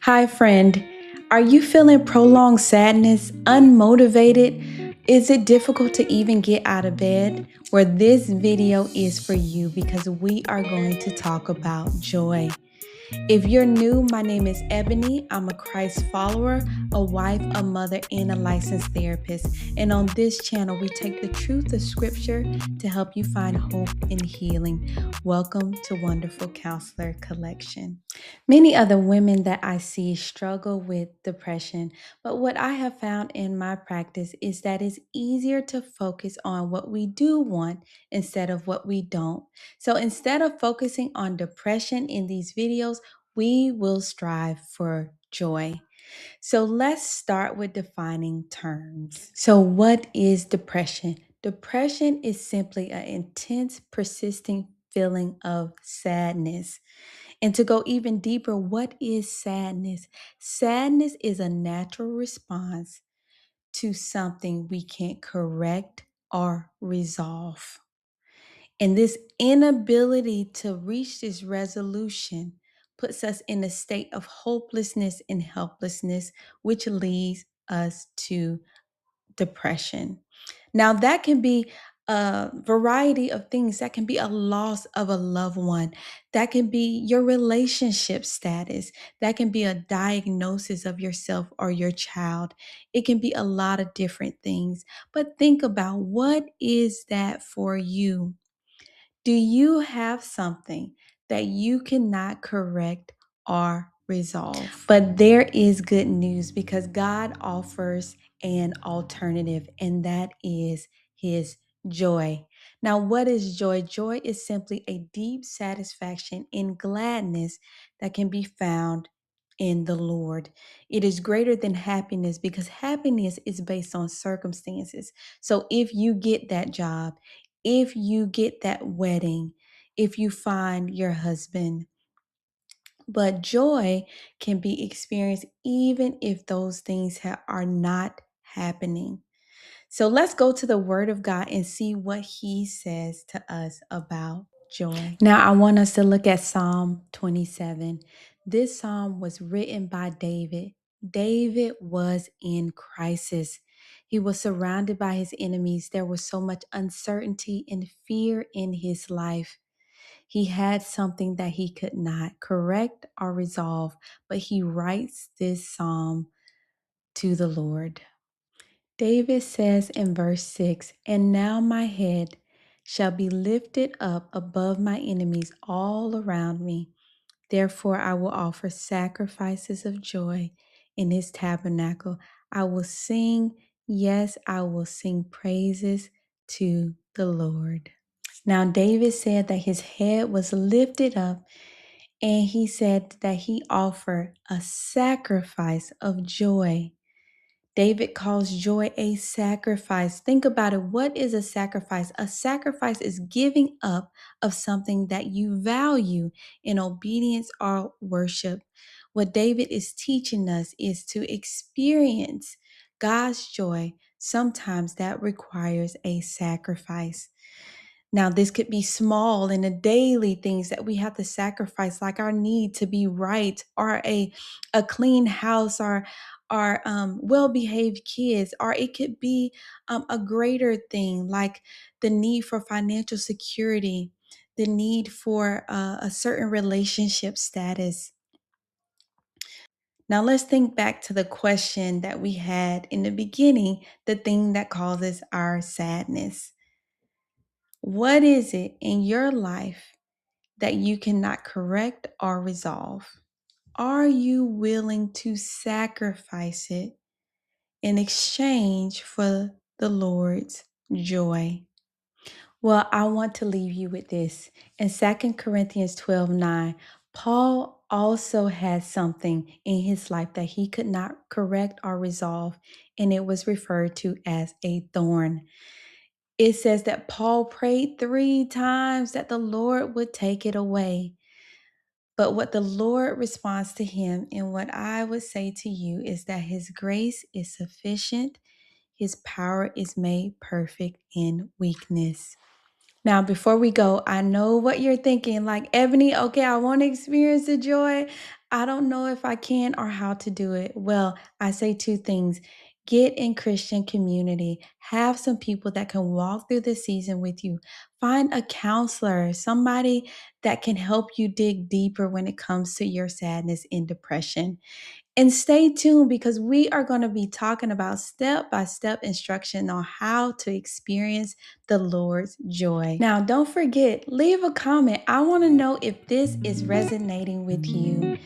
Hi, friend. Are you feeling prolonged sadness, unmotivated? Is it difficult to even get out of bed? Well, this video is for you because we are going to talk about joy. If you're new, my name is Ebony. I'm a Christ follower, a wife, a mother, and a licensed therapist. And on this channel, we take the truth of Scripture to help you find hope and healing. Welcome to Wonderful Counselor Collection. Many other women that I see struggle with depression, but what I have found in my practice is that it's easier to focus on what we do want instead of what we don't. So instead of focusing on depression in these videos, we will strive for joy. So let's start with defining terms. So, what is depression? Depression is simply an intense, persisting feeling of sadness. And to go even deeper, what is sadness? Sadness is a natural response to something we can't correct or resolve. And this inability to reach this resolution puts us in a state of hopelessness and helplessness, which leads us to depression. Now, that can be a variety of things. That can be a loss of a loved one. That can be your relationship status. That can be a diagnosis of yourself or your child. It can be a lot of different things. But think about, what is that for you? Do you have something that you cannot correct or resolve? But there is good news because God offers an alternative, and that is His joy. Now, what is joy? Joy is simply a deep satisfaction and gladness that can be found in the Lord. It is greater than happiness because happiness is based on circumstances. So if you get that job, if you get that wedding, if you find your husband, but joy can be experienced even if those things are not happening. So let's go to the Word of God and see what He says to us about joy. Now, I want us to look at Psalm 27. This psalm was written by David. David was in crisis. He was surrounded by his enemies. There was so much uncertainty and fear in his life. He had something that he could not correct or resolve, but he writes this psalm to the Lord. David says in verse 6, "And now my head shall be lifted up above my enemies all around me. Therefore I will offer sacrifices of joy in his tabernacle. I will sing, yes, I will sing praises to the Lord." Now David said that his head was lifted up, and he said that he offered a sacrifice of joy. David calls joy a sacrifice. Think about it. What is a sacrifice? A sacrifice is giving up of something that you value in obedience or worship. What David is teaching us is to experience God's joy. Sometimes that requires a sacrifice. Now, this could be small in the daily things that we have to sacrifice, like our need to be right, or a clean house, or well-behaved kids, or it could be a greater thing like the need for financial security, the need for a certain relationship status. Now, let's think back to the question that we had in the beginning, the thing that causes our sadness. What is it in your life that you cannot correct or resolve? Are you willing to sacrifice it in exchange for the Lord's joy? Well, I want to leave you with this. In 2 Corinthians 12:9, Paul also had something in his life that he could not correct or resolve, and it was referred to as a thorn. It says that Paul prayed 3 times that the Lord would take it away. But what the Lord responds to him, and what I would say to you, is that His grace is sufficient. His power is made perfect in weakness. Now, before we go, I know what you're thinking, like, Ebony, okay, I want to experience the joy. I don't know if I can or how to do it. Well, I say two things. Get in Christian community. Have some people that can walk through the season with you. Find a counselor, somebody that can help you dig deeper when it comes to your sadness and depression. And stay tuned because we are going to be talking about step by step instruction on how to experience the Lord's joy. Now, don't forget, leave a comment. I want to know if this is resonating with you.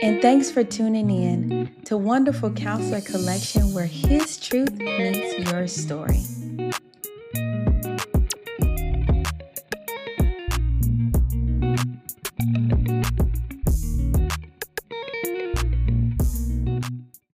And thanks for tuning in to Wonderful Counselor Collection, where His truth meets your story.